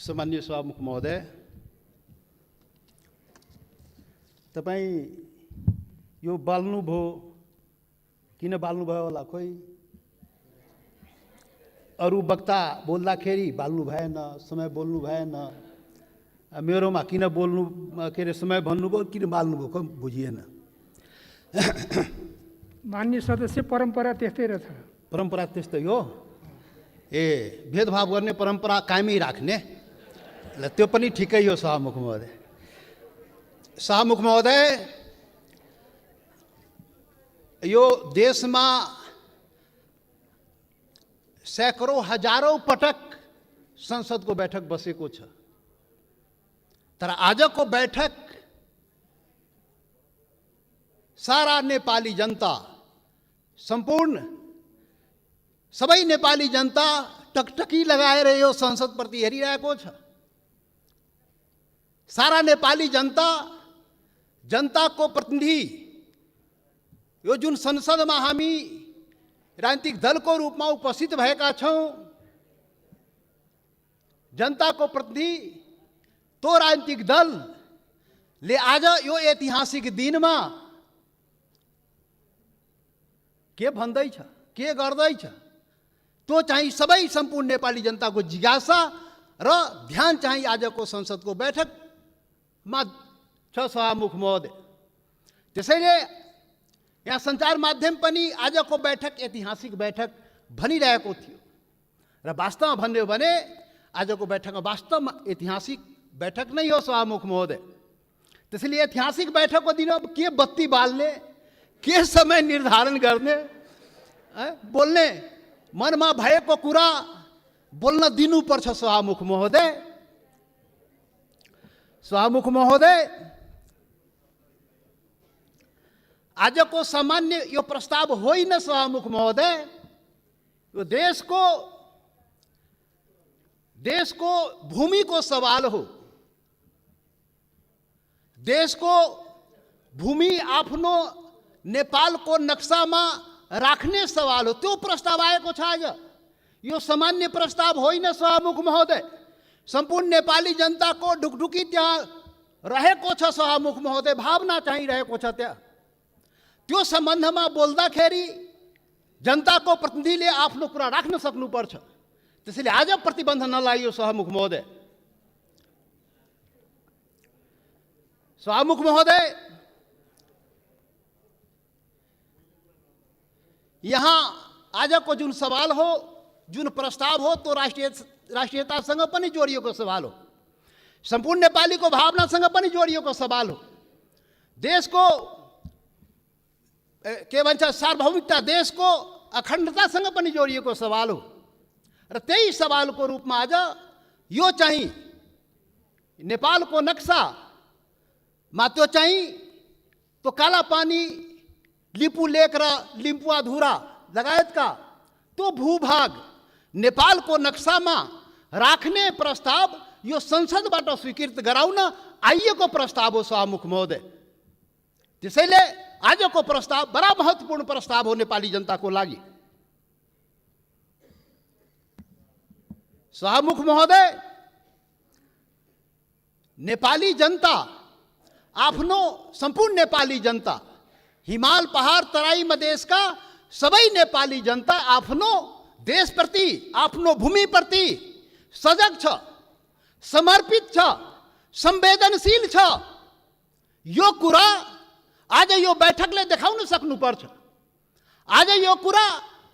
सामान्य सभामुख महोदय, तपाईँ यो बाल्नुभयो, किन बाल्नुभयो होला? खोइ अरू वक्ता बोल्दाखेरि बाल्नु भएन, समय बोल्नु भएन, मेरोमा किन बोल्नु के अरे समय भन्नुभयो, किन बाल्नुभयो, खोइ बुझिएन। मान्य सदस्य, परम्परा त्यस्तै रहेछ। परम्परा त्यस्तै हो। ए, भेदभाव गर्ने परम्परा कायमै राख्ने, ल त्यो पनि ठिकै हो। सभामुख महोदय, सभामुख महोदय, यो देशमा सैकड़ों हजारौं पटक संसदको बैठक बसेको छ, तर आजको बैठक सारा नेपाली जनता, सम्पूर्ण सबै नेपाली जनता टकटकी लगाएर यो संसदप्रति हेरिरहेको छ। सारा नेपाली जनता, जनताको प्रतिनिधि, यो जुन संसदमा हामी राजनीतिक दलको रूपमा उपस्थित भएका छौं, जनताको प्रतिनिधि तो राजनीतिक दलले आज यो ऐतिहासिक दिनमा के भन्दैछ, के गर्दैछ, त्यो चाहिँ सबै सम्पूर्ण नेपाली जनताको जिज्ञासा र ध्यान चाहिँ आजको संसदको बैठकमा छ। सभामुख महोदय, त्यसैले यहाँ सञ्चार माध्यम पनि आजको बैठक ऐतिहासिक बैठक भनिरहेको थियो र वास्तवमा भन्यो भने आजको बैठकमा वास्तवमा ऐतिहासिक बैठक नै हो। सभामुख महोदय, त्यसैले ऐतिहासिक बैठकको दिन अब के बत्ती बाल्ने, के समय निर्धारण गर्ने, बोल्ने मनमा भएको कुरा बोल्न दिनुपर्छ। सभामुख महोदय, सभामुख महोदय, आजको सामान्य यो प्रस्ताव होइन। सभामुख महोदय, यो देशको भूमिको सवाल हो। देशको भूमि आफ्नो नेपालको नक्सामा राख्ने सवाल हो, त्यो प्रस्ताव आएको छ आज। यो सामान्य प्रस्ताव होइन। सभामुख महोदय, सम्पूर्ण नेपाली जनताको ढुकढुकी त्यहाँ रहेको छ। सभामुख महोदय, भावना चाहिँ रहेको छ त्यहाँ। त्यो सम्बन्धमा बोल्दाखेरि जनताको प्रतिनिधिले आफ्नो कुरा राख्न सक्नुपर्छ। त्यसैले आज प्रतिबन्ध नलागियो। सभामुख महोदय, सभामुख महोदय, यहाँ आजको जुन सवाल हो, जुन प्रस्ताव हो, तो राष्ट्रियतासँग पनि जोडिएको सवाल हो, सम्पूर्ण नेपालीको भावनासँग पनि जोडिएको सवाल हो, देशको के भन्छ सार्वभौमिकता, देशको अखण्डतासँग पनि जोडिएको सवाल हो। र त्यही सवालको रूपमा आज यो चाहिँ नेपालको नक्सामा त्यो चाहिँ त्यो कालापानी, लिपु लेक र लिम्पुवाधुरा लगायतका त्यो भूभाग नेपालको नक्सामा राख्ने प्रस्ताव यो संसदबाट स्वीकृत गराउन आइएको प्रस्ताव हो। सभामुख महोदय, त्यसैले आजको प्रस्ताव बडा महत्त्वपूर्ण प्रस्ताव हो नेपाली जनताको लागि। सभामुख महोदय, नेपाली जनता आफ्नो, सम्पूर्ण नेपाली जनता, हिमाल पहाड तराई मधेसका सबै नेपाली जनता आफ्नो देशप्रति, आफ्नो भूमिप्रति सजग छ, समर्पित छ, संवेदनशील छ। यो कुरा आज यो बैठकले देखाउन सक्नुपर्छ। आज यो कुरा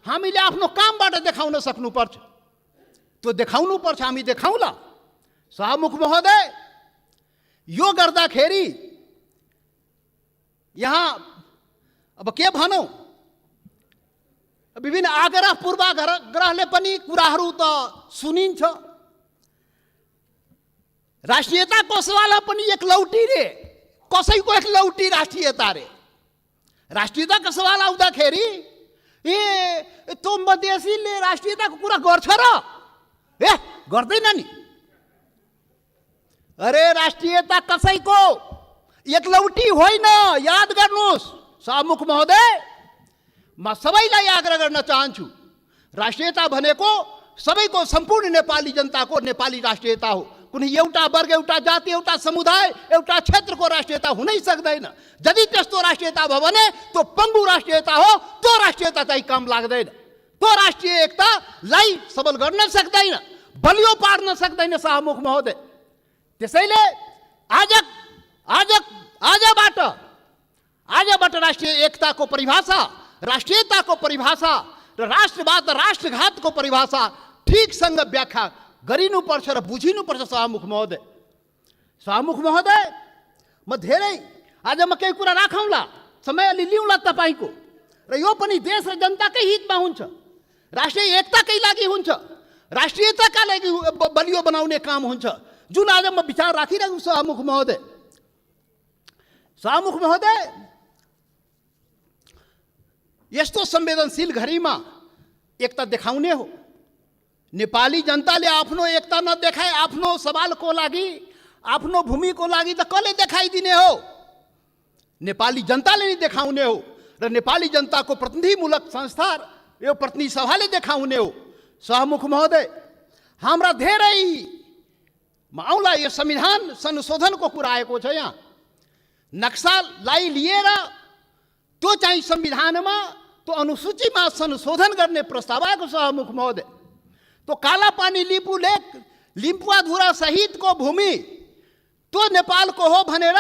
हामीले आफ्नो कामबाट देखाउन सक्नुपर्छ। त्यो देखाउनुपर्छ, हामी देखाउला। सभामुख महोदय, यो गर्दाखेरि यहाँ अब के भनौँ, विभिन्न आग्रह पूर्वाग्रहले पनि कुराहरू त सुनिन्छ। राष्ट्रियताको सवालमा पनि एकलौटी रे, कसैको एकलौटी राष्ट्रियता रे। राष्ट्रियताको सवाल आउँदाखेरि ए त्यो मधेसीले राष्ट्रियताको कुरा गर्छ र? ए, गर्दैन नि। अरे, राष्ट्रियता कसैको एकलौटी होइन, याद गर्नुहोस्। सभामुख महोदय, म सबैलाई आग्रह गर्न चाहन्छु, राष्ट्रियता भनेको सबैको, सम्पूर्ण नेपाली जनताको नेपाली राष्ट्रियता हो, कुनै एउटा वर्ग, एउटा जाति, एउटा समुदाय, एउटा क्षेत्रको राष्ट्रियता हुनै सक्दैन। यदि त्यस्तो राष्ट्रियता भयो भने त्यो पङ्गु राष्ट्रियता हो। त्यो राष्ट्रियता चाहिँ काम लाग्दैन। त्यो राष्ट्रिय एकतालाई सबल गर्न सक्दैन, बलियो पार्न सक्दैन शाहमुख महोदय। त्यसैले आजबाट राष्ट्रिय एकताको परिभाषा, राष्ट्रियताको परिभाषा र राष्ट्रवाद र राष्ट्रघातको परिभाषा ठिकसँग व्याख्या गरिनुपर्छ र बुझिनुपर्छ शाहमुख महोदय। शाहमुख महोदय, म धेरै आज म केही कुरा राखौँला, समय अलि लिउँला तपाईँको, र यो पनि देश र जनताकै हितमा हुन्छ, राष्ट्रिय एकताकै लागि हुन्छ, राष्ट्रियताका लागि बलियो बनाउने काम हुन्छ, जुन आज म विचार राखिरहेको छु। शाहमुख महोदय, यस्तो संवेदनशील घडीमा एकता देखाउने हो। नेपाली जनताले आफ्नो एकता नदेखाए आफ्नो सवालको लागि, आफ्नो भूमिको लागि त कसले देखाइदिने हो? नेपाली जनताले नै देखाउने हो र नेपाली जनताको प्रतिनिधिमूलक संस्था, यो प्रतिनिधि सभाले देखाउने हो। शाहमुख महोदय, हाम्रा धेरै आउँला यो संविधान संशोधनको कुरा आएको छ। यहाँ नक्सालाई लिएर त्यो चाहिँ संविधानमा, त्यो अनुसूचीमा संशोधन गर्ने प्रस्ताव आएको शाहमुख महोदय। त्यो कालापानी लिपु लेक, लिम्पुवाधुरा सहितको भूमि त्यो नेपालको हो भनेर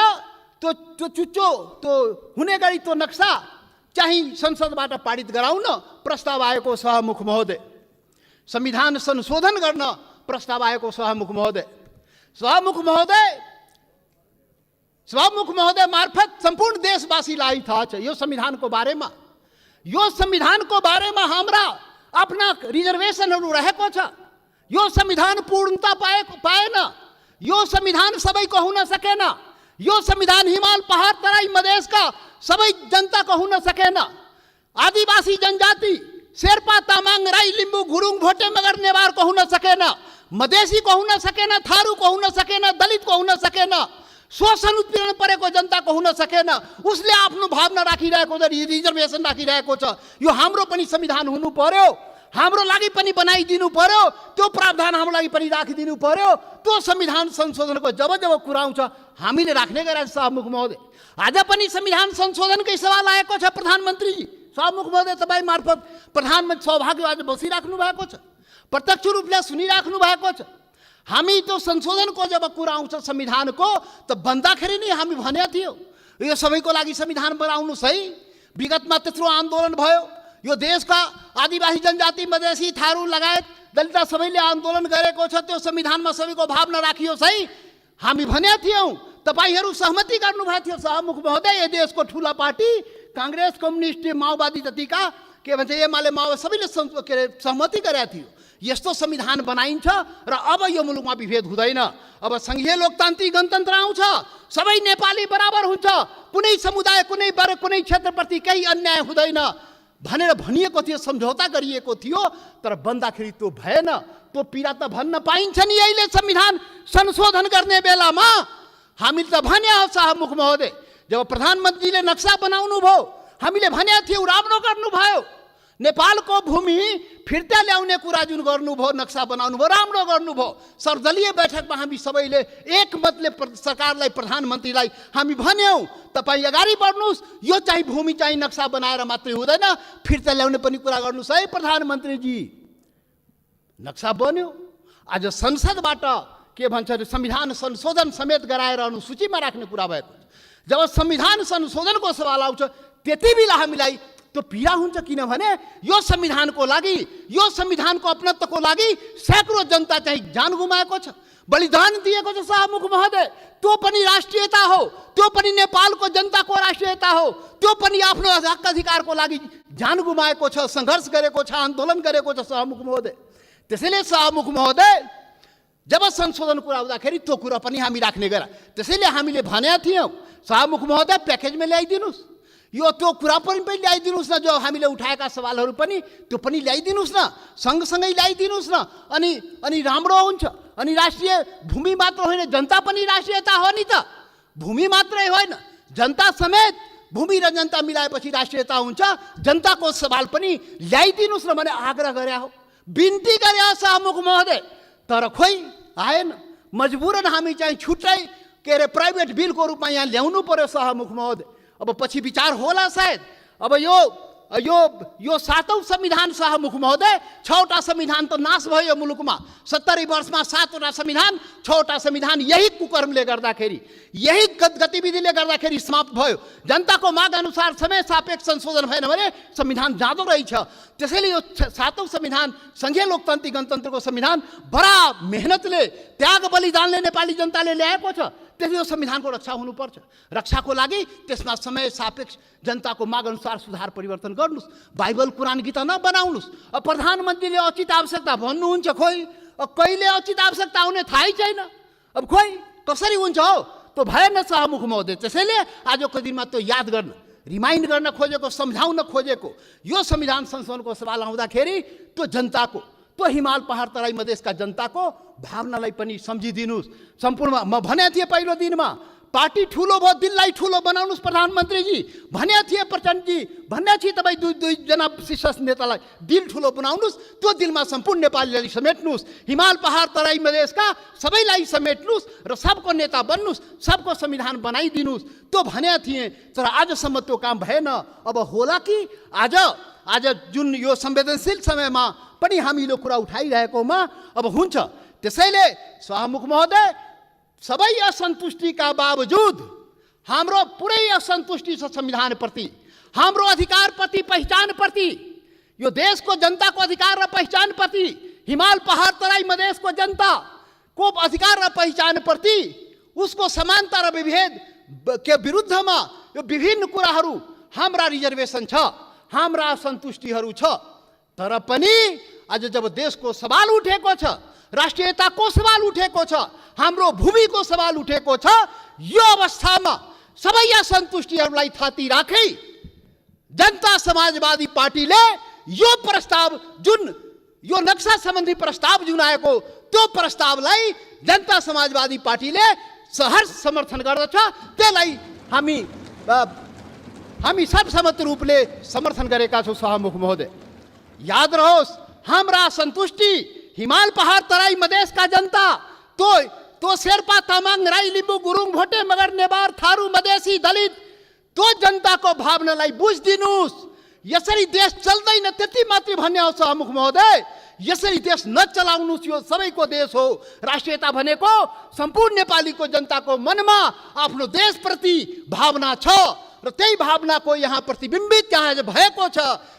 त्यो चुच्चो त्यो हुने गरी त्यो नक्सा चाहिँ संसदबाट पारित गराउन प्रस्ताव आएको शाहमुख महोदय। संविधान संशोधन गर्न प्रस्ताव आएको शाहमुख महोदय। शाहमुख महोदय मार्फत सम्पूर्ण देशवासीलाई थाहा छ यो संविधानको बारेमा। यो संविधानको बारेमा हाम्रा आफ्ना रिजर्भेसनहरू रहेको छ। यो संविधान पूर्णता पाएन। यो संविधान सबैको हुन सकेन। यो संविधान हिमाल, पहाड, तराई, मधेसका सबै जनताको हुन सकेन। आदिवासी जनजाति, शेर्पा, तामाङ, राई, लिम्बू, गुरुङ, भोटे, मगर, नेवारको हुन सकेन। मधेसीको हुन सकेन, थारूको हुन सकेन, दलितको हुन सकेन, शोषण उत्पीडन परेको जनताको हुन सकेन। उसले आफ्नो भावना राखिरहेको छ, रिजर्भेसन राखिरहेको छ। यो हाम्रो पनि संविधान हुनु पर्यो, हाम्रो लागि पनि बनाइदिनु पर्यो, त्यो प्रावधान हाम्रो लागि पनि राखिदिनु पर्यो। त्यो संविधान संशोधनको जब कुरा आउँछ हामीले राख्ने गरेका शाहमुख महोदय। आज पनि संविधान संशोधनकै सवाल आएको छ प्रधानमन्त्रीजी। शाहमुख महोदय, तपाईँ मार्फत प्रधानमन्त्री सौभाग्य आज बसिराख्नु भएको छ, प्रत्यक्ष रूपले सुनिराख्नु भएको छ। हामी त्यो संशोधनको जब कुरा आउँछ संविधानको, त भन्दाखेरि नै हामी भनेका थियौँ यो सबैको लागि संविधान बनाउनुहोस् है। विगतमा त्यत्रो आन्दोलन भयो, यो देशका आदिवासी जनजाति, मधेसी, थारू लगायत दलित सबैले आन्दोलन गरेको छ। त्यो संविधानमा सबैको भावना राखियोस् है हामी भनेका थियौँ। तपाईँहरू सहमति गर्नुभएको थियो शाहमुख महोदय। यो देशको ठुला पार्टी काङ्ग्रेस, कम्युनिस्ट, माओवादी जतिका के भन्छ एमाले, माओवादी सबैले सहमति गरेका थियो। यस्तो संविधान बनाइन्छ र अब यो मुलुकमा विभेद हुँदैन। अब संघीय लोकतान्त्रिक गणतन्त्र आउँछ, सबै नेपाली बराबर हुन्छ, कुनै समुदाय, कुनै वर्ग, कुनै क्षेत्रप्रति केही अन्याय हुँदैन भनेर भनिएको थियो, सम्झौता गरिएको थियो। तर बन्दाखेरि त्यो भएन। त्यो पीडा त भन्न पाइन्छ नि अहिले संविधान संशोधन गर्ने बेलामा। हामीले त भने हो शाहमुख महोदय, जब प्रधानमन्त्रीले नक्सा बनाउनु भयो हामीले भनेका थियौँ राम्रो गर्नुभयो। नेपालको भूमि फिर्ता ल्याउने कुरा जुन गर्नुभयो, नक्सा बनाउनु भयो, राम्रो गर्नुभयो। सर्वदलीय बैठकमा हामी सबैले एकमतले सरकारलाई, प्रधानमन्त्रीलाई हामी भन्यौँ तपाईँ अगाडि बढ्नुहोस्, यो चाहिँ भूमि चाहिँ नक्सा बनाएर मात्रै हुँदैन, फिर्ता ल्याउने पनि कुरा गर्नुहोस् है प्रधानमन्त्रीजी। नक्सा बन्यो। आज संसदबाट के भन्छ संविधान संशोधन समेत गराएर अनुसूचीमा राख्ने कुरा भएको छ। जब संविधान संशोधनको सवाल आउँछ त्यति बेला हामीलाई त्यो पीडा हुन्छ, किनभने यो संविधानको लागि, यो संविधानको अपनत्वको लागि सैकड़ों जनता चाहिँ जान गुमाएको छ, बलिदान दिएको छ शाहमुख महोदय। त्यो पनि राष्ट्रियता हो, त्यो पनि नेपालको जनताको राष्ट्रियता हो, त्यो पनि आफ्नो हक अधिकारको लागि जान गुमाएको छ, सङ्घर्ष गरेको छ, आन्दोलन गरेको छ शाहमुख महोदय। त्यसैले शाहमुख महोदय जब संशोधन कुरा आउँदाखेरि त्यो कुरा पनि हामी राख्ने गरा। त्यसैले हामीले भनेका थियौँ शाहमुख महोदय प्याकेजमा ल्याइदिनुहोस्, यो त्यो कुरा पनि ल्याइदिनुहोस् न, जो हामीले उठाएका सवालहरू पनि त्यो पनि ल्याइदिनुहोस् न, सँगसँगै ल्याइदिनुहोस् न। अनि राम्रो हुन्छ। अनि राष्ट्रिय भूमि मात्र होइन, जनता पनि राष्ट्रियता हो नि त। भूमि मात्रै होइन, जनता समेत, भूमि र जनता मिलाएपछि राष्ट्रियता हुन्छ। जनताको सवाल पनि ल्याइदिनुहोस् न भने आग्रह गरे हो, बिन्ती गरे शाहमुख महोदय। तर खोइ आएन। मजबुरन हामी चाहिँ छुट्टै के अरे प्राइभेट बिलको रूपमा यहाँ ल्याउनु पर्यो सभामुख महोदय। अब पछि विचार होला सायद। अब यो 7औं संविधान सभामुख महोदय, 6वटा संविधान त नाश भयो मुलुकमा। 70 वर्षमा 7वटा संविधान, 6वटा संविधान यही कुकर्मले गर्दाखेरि, यही गतिविधिले गर्दाखेरि समाप्त भयो। जनताको माग अनुसार समय सापेक्ष संशोधन भएन भने संविधान जाँदो रहेछ। त्यसैले यो 7औं संविधान, संघीय लोकतान्त्रिक गणतन्त्रको संविधान बडा मेहनतले, त्याग बलिदानले नेपाली जनताले ल्याएको छ। त्यसले यो संविधानको रक्षा हुनुपर्छ। रक्षाको लागि त्यसमा समय सापेक्ष जनताको माग अनुसार सुधार परिवर्तन गर्नुस्। बाइबल कुरान गीता नबनाउनुस्। अब प्रधानमन्त्रीले उचित आवश्यकता भन्नुहुन्छ, खोइ कहिले उचित आवश्यकता आउने थाहै छैन। अब खोइ कसरी हुन्छ हो, त्यो भएन सभामुख महोदय। त्यसैले आजको दिनमा त्यो याद गर्न, रिमाइन्ड गर्न खोजेको, सम्झाउन खोजेको यो संविधान संशोधनको सवाल आउँदाखेरि त्यो जनताको, त्यो हिमाल पहाड तराई मधेसका जनताको भावनालाई पनि सम्झिदिनुहोस्। सम्पूर्ण म भने थिएँ पहिलो दिनमा, पार्टी ठुलो भयो, दिललाई ठुलो बनाउनुहोस् प्रधानमन्त्रीजी भने थिए, प्रचण्डजी भन्ने थिए। तपाईँ दुईजना शीर्ष नेतालाई दिल ठुलो बनाउनुहोस्, त्यो दिलमा सम्पूर्ण नेपालीलाई समेट्नुहोस्, हिमाल पहाड तराई मधेसका सबैलाई समेट्नुहोस् र सबको नेता बन्नुहोस्, सबको संविधान बनाइदिनुहोस्, त्यो भने थिएँ। तर आजसम्म त्यो काम भएन। अब होला कि आज जुन यो संवेदनशील समयमा पनि हामीले कुरा उठाइरहेकोमा अब हुन्छ। त्यसैले सभामुख महोदय, सबै असन्तुष्टिका बावजुद हाम्रो पुरै असन्तुष्टि छ संविधानप्रति, हाम्रो अधिकारप्रति, पहिचानप्रति, यो देशको जनताको अधिकार र पहिचानप्रति, हिमाल पहाड तराई मधेसको जनताको अधिकार र पहिचानप्रति, उसको समानता र विभेद के विरुद्धमा यो विभिन्न कुराहरू, हाम्रा रिजर्भेसन छ, हाम्रा असन्तुष्टिहरू छ। तर पनि आज जब देशको सवाल उठेको छ, राष्ट्रियताको सवाल उठेको छ, हाम्रो भूमिको सवाल उठेको छ, यो अवस्थामा सबै असन्तुष्टिहरूलाई थाती राखी जनता समाजवादी पार्टीले यो प्रस्ताव, जुन यो नक्सा सम्बन्धी प्रस्ताव जुन आएको, त्यो प्रस्तावलाई जनता समाजवादी पार्टीले सहर्ष समर्थन गर्दछ। त्यसलाई हामी सर्वसम्मत रूपले समर्थन गरेका छौँ सभामुख महोदय। याद रहोस्, हाम्रा असन्तुष्टि हिमाल पहाड तराई मधेसका जनता, तो शेर्पा तामाङ राई लिम्बू गुरुङ भोटे मगर नेवार थारू मधेसी दलित, त्यो जनताको भावनालाई बुझिदिनुहोस्। यसरी देश चल्दैन त्यति मात्रै भन्ने हो सभामुख महोदय। यसरी देश नचलाउनुहोस्, यो सबैको देश हो। राष्ट्रियता भनेको सम्पूर्ण नेपालीको जनताको मनमा आफ्नो देशप्रति भावना छ र त्यही भावनाको यहाँ प्रतिबिम्बित यहाँ भएको छ।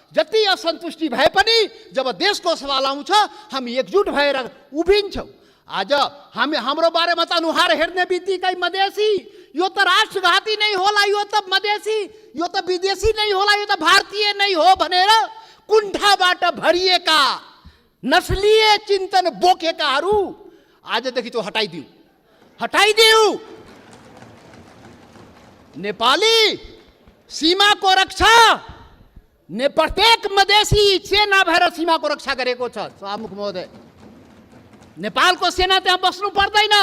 जति असन्तुष्टि भए पनि जब देशको सवाल आउँछ हामी एकजुट भएर उभिन्छौँ। आज हाम्रो बारेमा त अनुहार हेर्ने बित्तिकै मधेसी, यो त राष्ट्रघाती नै होला, यो त मधेसी, यो त विदेशी नै होला, यो त भारतीय नै हो भनेर कुण्ठाबाट भरिएका नस्लीय चिन्तन बोकेकाहरू आजदेखि त्यो हटाइदिऊ। नेपाली सीमाको रक्षा प्रत्येक मधेसी सेना भएर सीमाको रक्षा गरेको छ सभामुख महोदय। नेपालको सेना त्यहाँ बस्नु पर्दैन।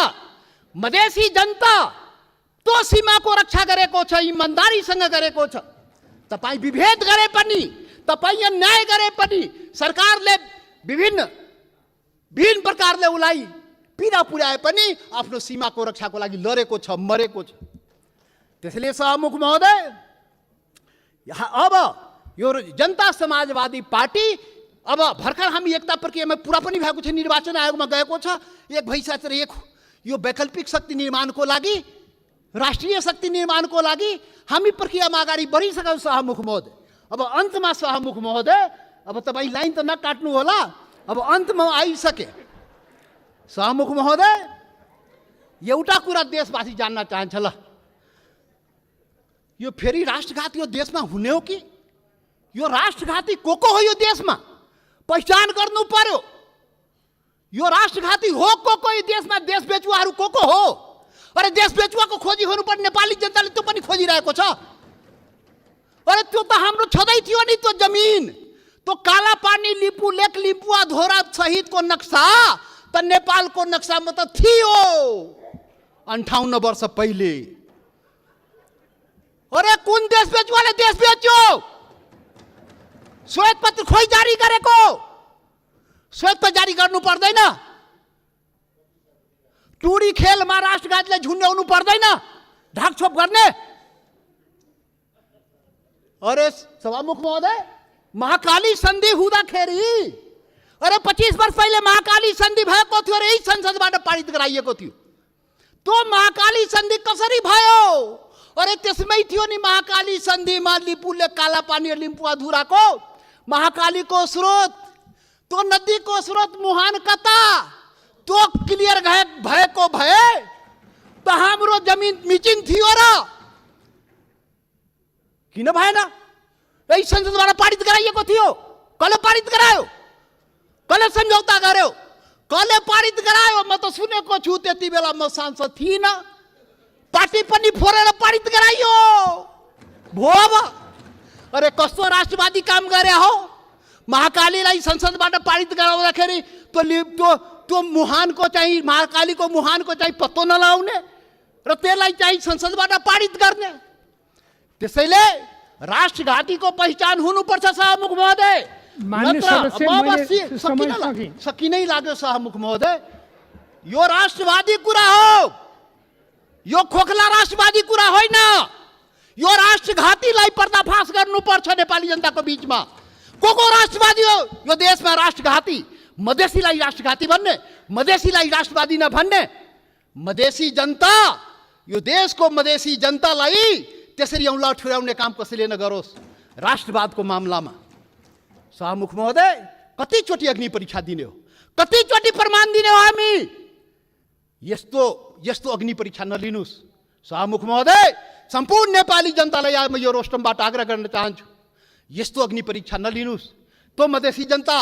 मधेसी जनता त्यो सीमाको रक्षा गरेको छ, इमान्दारीसँग गरेको छ। तपाईँ विभेद गरे पनि, तपाईँ अन्याय गरे पनि, सरकारले विभिन्न प्रकारले उसलाई पीडा पुर्याए पनि आफ्नो सीमाको रक्षाको लागि लडेको छ, मरेको छ। त्यसैले सभामुख महोदय, अब यो जनता समाजवादी पार्टी, अब भर्खर हामी एकता प्रक्रियामा पुरा पनि भएको छ, निर्वाचन आयोगमा गएको छ। एक भइसकेर यो वैकल्पिक शक्ति निर्माणको लागि, राष्ट्रिय शक्ति निर्माणको लागि हामी प्रक्रियामा अगाडि बढिसक्यौँ सभामुख महोदय। अब अन्तमा सभामुख महोदय, अब तपाईँ लाइन त नकाट्नु होला, अब अन्तमा आइसके। सभामुख महोदय, एउटा कुरा देशवासी जान्न चाहन्छ, ल यो फेरि राष्ट्रघात यो देशमा हुने हो कि? यो राष्ट्रघाती को हो यो देशमा? पहिचान गर्नु पर्यो। यो राष्ट्रघाती हो को यो देशमा? देश बेचुवाहरू को हो? अरे देश बेचुवाको खोजी हुनुपर्ने नेपाली जनताले त्यो पनि खोजिरहेको छ। अरे त्यो त हाम्रो छँदै थियो नि, त्यो जमिन, त्यो काला पानी लिपु लेक लिपुवा धोरा सहितको नक्सा त नेपालको नक्सामा त थियो 58 वर्ष पहिले। अरे कुन देश बेचुवाले देश बेच्यो? श्वेत पत्र खोइ जारी गरेको? श्वेत पत्र जारी गर्नु पर्दैन? टुडी खेलमा राष्ट्रघातलाई झुन्ड्याउनु पर्दैन, ढाकछोप गर्ने। अरे सभामुख महोदय, महाकाली सन्धि हुँदाखेरि, अरे 25 वर्ष पहिले महाकाली सन्धि भएको थियो र यही संसदबाट पारित गराइएको थियो। त्यो महाकाली सन्धि कसरी भयो? अरे त्यसमै थियो नि महाकाली सन्धिमा लिपुले काला पानी लिम्पु अधुराको महाकालीको स्रोत, त्यो नदीको स्रोत मुहान कता, त्यो क्लियर भएको भए त हाम्रो जमिन मिचिन थियो र किन भएन? यही संसदबाट पारित गराइएको थियो। कसले पारित गरायो? कसले सम्झौता गर्यो? कसले पारित गरायो? म त सुनेको छु, त्यति बेला म सांसद थिइनँ। पार्टी पनि फोरेर पारित गराइयो भो। अब अरे कस्तो राष्ट्रवादी काम गरे हो? महाकालीलाई संसदबाट पारित गराउँदाखेरि त्यो मुहानको चाहिँ, महाकालीको मुहानको चाहिँ पत्तो नलाउने र त्यसलाई चाहिँ संसदबाट पारित गर्ने। त्यसैले राष्ट्रघातीको पहिचान हुनुपर्छ सभामुख महोदय। मान्य सदस्य, सकिनै लाग्यो सभामुख महोदय। यो राष्ट्रवादी कुरा हो, यो खोखला राष्ट्रवादी कुरा होइन। यो राष्ट्रघातीलाई पर्दाफास गर्नुपर्छ नेपाली जनताको बीचमा। को राष्ट्रवादी हो यो देशमा? राष्ट्रघाती, मधेसीलाई राष्ट्रघाती भन्ने, मधेसीलाई राष्ट्रवादी नभन्ने। मधेसी जनता, यो देशको मधेसी जनतालाई त्यसरी औँला ठुर्याउने काम कसैले नगरोस् राष्ट्रवादको मामलामा। सभामुख महोदय, कतिचोटि अग्नि परीक्षा दिने हो, कतिचोटि प्रमाण दिने हो हामी? यस्तो अग्नि परीक्षा नलिनुस् सभामुख महोदय। सम्पूर्ण नेपाली जनतालाई आज म यो रोस्टमबाट आग्रह गर्न चाहन्छु, यस्तो अग्नि परीक्षा नलिनुस्। त्यो मधेसी जनता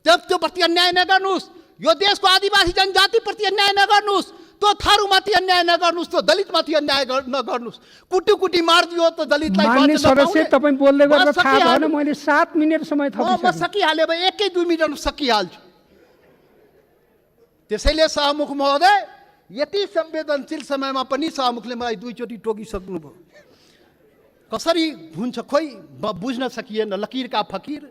त्यो प्रति अन्याय नगर्नुस्, यो देशको आदिवासी जनजातिप्रति अन्याय नगर्नुस्, त्यो थारूमाथि अन्याय नगर्नुस्, त्यो दलितमाथि अन्याय नगर्नुस्। कुटी मारिदियो त दलितलाई। मान्य सदस्य, तपाईँ बोल्दै गर्दा थाहा भएन, मैले 7 मिनेट समय थपिसकेँ। म सकिहालेँ, 1-2 मिनटमा सकिहाल्छु। त्यसैले सभामुख महोदय, यति संवेदनशील समयमा पनि सभामुखले मलाई 2 चोटि टोकिसक्नुभयो। कसरी हुन्छ खोइ बुझ्न सकिएन। लकीर का फकीर।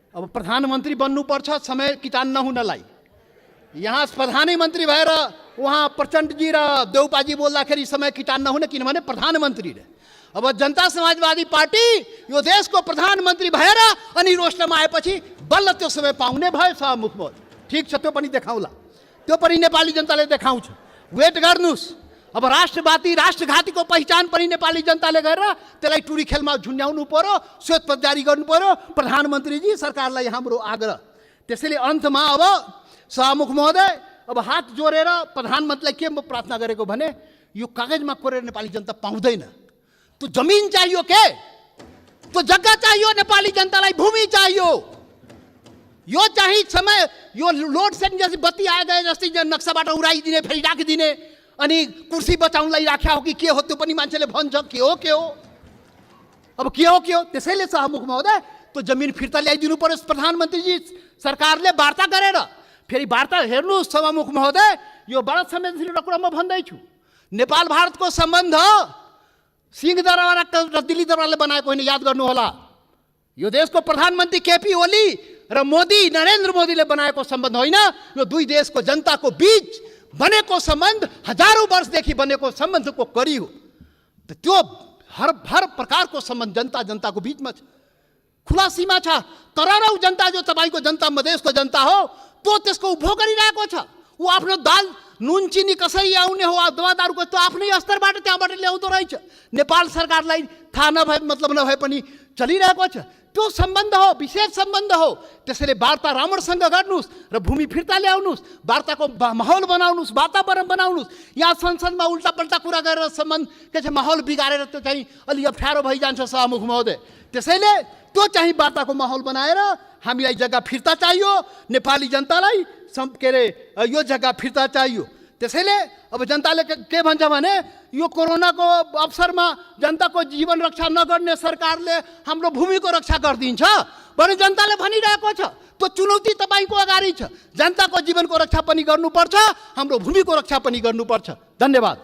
अब प्रधानमन्त्री बन्नुपर्छ समय किटान नहुनलाई। यहाँ प्रधानमन्त्री भएर उहाँ प्रचण्डजी र देउपाजी बोल्दाखेरि समय किटान नहुने, किनभने प्रधानमन्त्री रे। अब जनता समाजवादी पार्टी यो देशको प्रधानमन्त्री भएर अनि रोस्टमा आएपछि बल्ल त्यो समय पाउने भयो सभामुख महोदय। ठिक छ, त्यो पनि देखाउँला, त्यो पनि नेपाली जनताले देखाउँछ। वेट गर्नुस्। अब राष्ट्रवादी राष्ट्रघातीको पहिचान पनि नेपाली जनताले गरेर त्यसलाई टुरी खेलमा झुन्ड्याउनु पर्यो, श्वेतपत्र जारी गर्नु पर्यो। प्रधानमन्त्रीजी, सरकारलाई हाम्रो आग्रह। त्यसैले अन्तमा अब सभामुख महोदय, अब हात जोडेर प्रधानमन्त्रीलाई के म प्रार्थना गरेको भने, यो कागजमा कोरेर नेपाली जनता पाउँदैन। त्यो जमिन चाहियो के, त्यो जग्गा चाहियो नेपाली जनतालाई, भूमि चाहियो। यो चाहिँ समय, यो लोड सेडिङ जस्तै बत्ती आए गए जस्तै नक्साबाट उडाइदिने, फेरि राखिदिने, अनि कुर्सी बचाउनलाई राख्या हो कि के हो त्यो पनि मान्छेले भन्छ। के हो अब के हो? त्यसैले सभामुख महोदय, त्यो जमिन फिर्ता ल्याइदिनु पर्यो। प्रधानमन्त्रीजी सरकारले वार्ता गरेर, फेरि वार्ता हेर्नुहोस् सभामुख महोदय, यो बडा संवेदनशील कुरा म भन्दैछु। नेपाल भारतको सम्बन्ध सिंहदरबार र दिल्ली दरबारले बनाएको होइन, याद गर्नु होला। यो देशको प्रधानमन्त्री केपी ओली र मोदी, नरेन्द्र मोदीले बनाएको सम्बन्ध होइन। यो दुई देशको जनताको बीच बनेको सम्बन्ध, हजारौं वर्षदेखि बनेको सम्बन्धको कडी हो। त्यो हर प्रकारको सम्बन्ध जनताको बीचमा छ, खुला सीमा छ। करोडौं जनता जो तपाईको जनता, मधेसको जनता हो, त्यो त्यसको उपभोग गरिरहेको छ। ऊ आफ्नो दाल नुन चिनी कसरी आउने हो, दवा दारूको त्यो आफ्नै स्तरबाट त्यहाँबाट ल्याउँदो रहेछ। नेपाल सरकारलाई थाहा नभए, मतलब नभए पनि चलिरहेको छ। त्यो सम्बन्ध हो, विशेष सम्बन्ध हो। त्यसैले वार्ता राम्रोसँग गर्नुस् र भूमि फिर्ता ल्याउनुस्, वार्ताको माहौल बनाउनुस्, वातावरण बनाउनुस्। यहाँ संसदमा उल्टा पल्टा कुरा गरेर सम्बन्ध के छ माहौल बिगारेर त्यो चाहिँ अलि अप्ठ्यारो भइजान्छ सभामुख महोदय। त्यसैले त्यो चाहिँ वार्ताको माहौल बनाएर हामीलाई जग्गा फिर्ता चाहियो, नेपाली जनतालाई के अरे यो जग्गा फिर्ता चाहियो। त्यसैले अब जनताले के भन्छ भने, यो कोरोनाको अवसरमा जनताको जीवन रक्षा नगर्ने सरकारले हाम्रो भूमिको रक्षा गरिदिन्छ भने जनताले भनिरहेको छ। त्यो चुनौती तपाईको अगाडि छ। जनताको जीवनको रक्षा पनि गर्नुपर्छ, हाम्रो भूमिको रक्षा पनि गर्नुपर्छ। धन्यवाद।